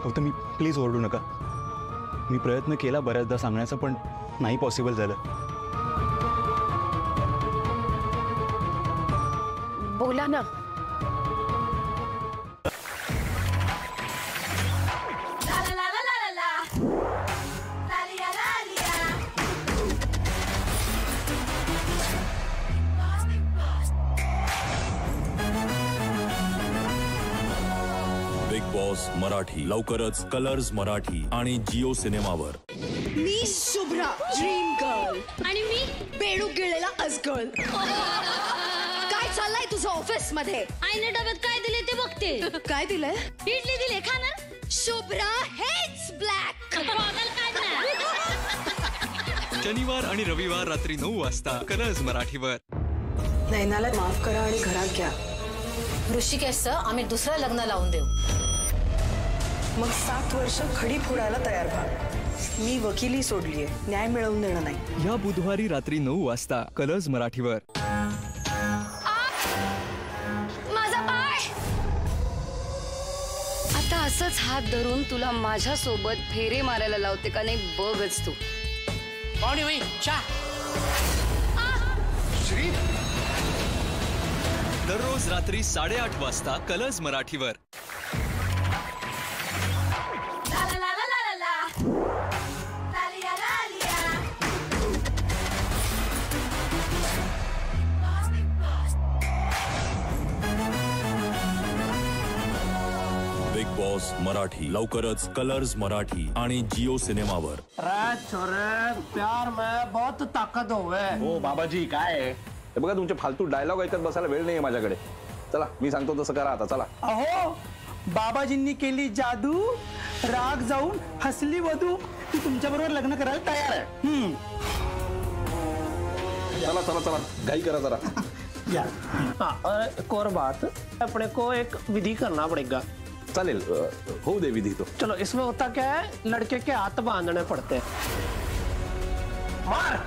Gautami please ओरडू नका. मी प्रयत्न केला बऱ्याचदा सांगण्याचा, पण नाही पॉसिबल झालं. बोला ना. बिग बॉस मराठी लवकरच कलर्स मराठी आणि जिओ सिनेमावर. मी शुभ्रा ड्रीम गर्ल आणि मी बेडूक गिळलेला अजगळ. काय चाललंय तुझं ऑफिस मध्ये? आईने डब्यात काय दिले ते बघते. काय दिलंय? इडली दिले, खाणार? Shubhra hates black. शनिवार आणि रविवार रात्री 9 वाजता कलर्स मराठीवर. नैनाला माफ करा आणि घरात घ्या. ऋषिकेशचं आम्ही दुसरं लग्न लावून देऊ. मग 7 वर्ष खडी फोडायला तयार व्हा. मी वकिली सोडलीये, न्याय मिळवून देणं नाही. या बुधवारी रात्री 9 वाजता कलर्स मराठीवर. माझा पाय. आता असंच हात धरून तुला माझ्या सोबत फेरे मारायला लावते का नाही बघच तू. पाहुणे होई चा. दररोज रात्री 8:30 वाजता कलर्स मराठीवर. बिग बॉस मराठी लवकरच कलर्स मराठी आणि जिओ सिनेमावर. छोरे प्यार में बहुत ताकत होवे. हो बाबाजी काय आहे? हे बघा तुमचे फालतू डायलॉग ऐकत बसायला वेळ नाहीये माझ्याकडे. चला मी सांगतो तसं करा आता. चला. अहो बाबाजींनी केली जादू, राग जाऊन हसली वधू. ती तुमच्या बरोबर लग्न करायला तयार आहे. चला चला चला घाई करा जरा. एक और बात, अपने को एक विधि करना पड़ेगा. चालेल होऊ दे विधी तो. चलो इसमें होता क्या है, लड़के के हाथ बांधने पड़ते हैं. मार.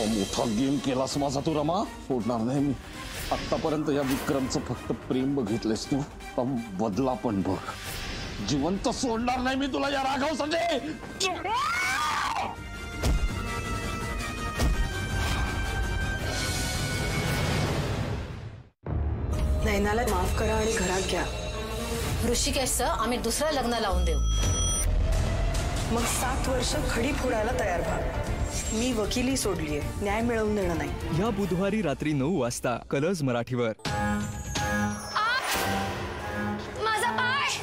मोठा गेम केलास माझा तू रमा. सोडणार नाही मी. आतापर्यंत या विक्रमचं फक्त प्रेम बघितलंस तू. बदला पण बघ. जिवंत सोडणार नाही मी तुला या राघव संजय. नैनाला माफ करा आणि घरात घ्या. ऋषिकेशचं आम्ही दुसरं लग्न लावून देऊ. मग 7 वर्ष खडी फोडायला तयार व्हा. मी वकिली सोडलीये, न्याय मिळवून देणं नाही. या बुधवारी रात्री 9 वाजता कलर्स मराठीवर. माझा पाय.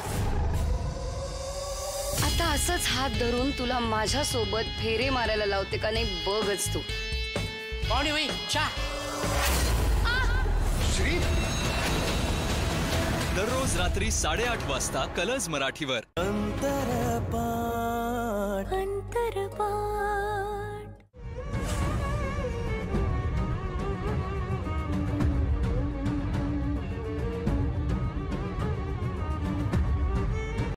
आता असंच हात धरून तुला माझ्या सोबत फेरे मारायला लावते का नाही बघच तू. पाहुणे होई चा. दररोज रात्री 8:30 वाजता कलर्स मराठीवर.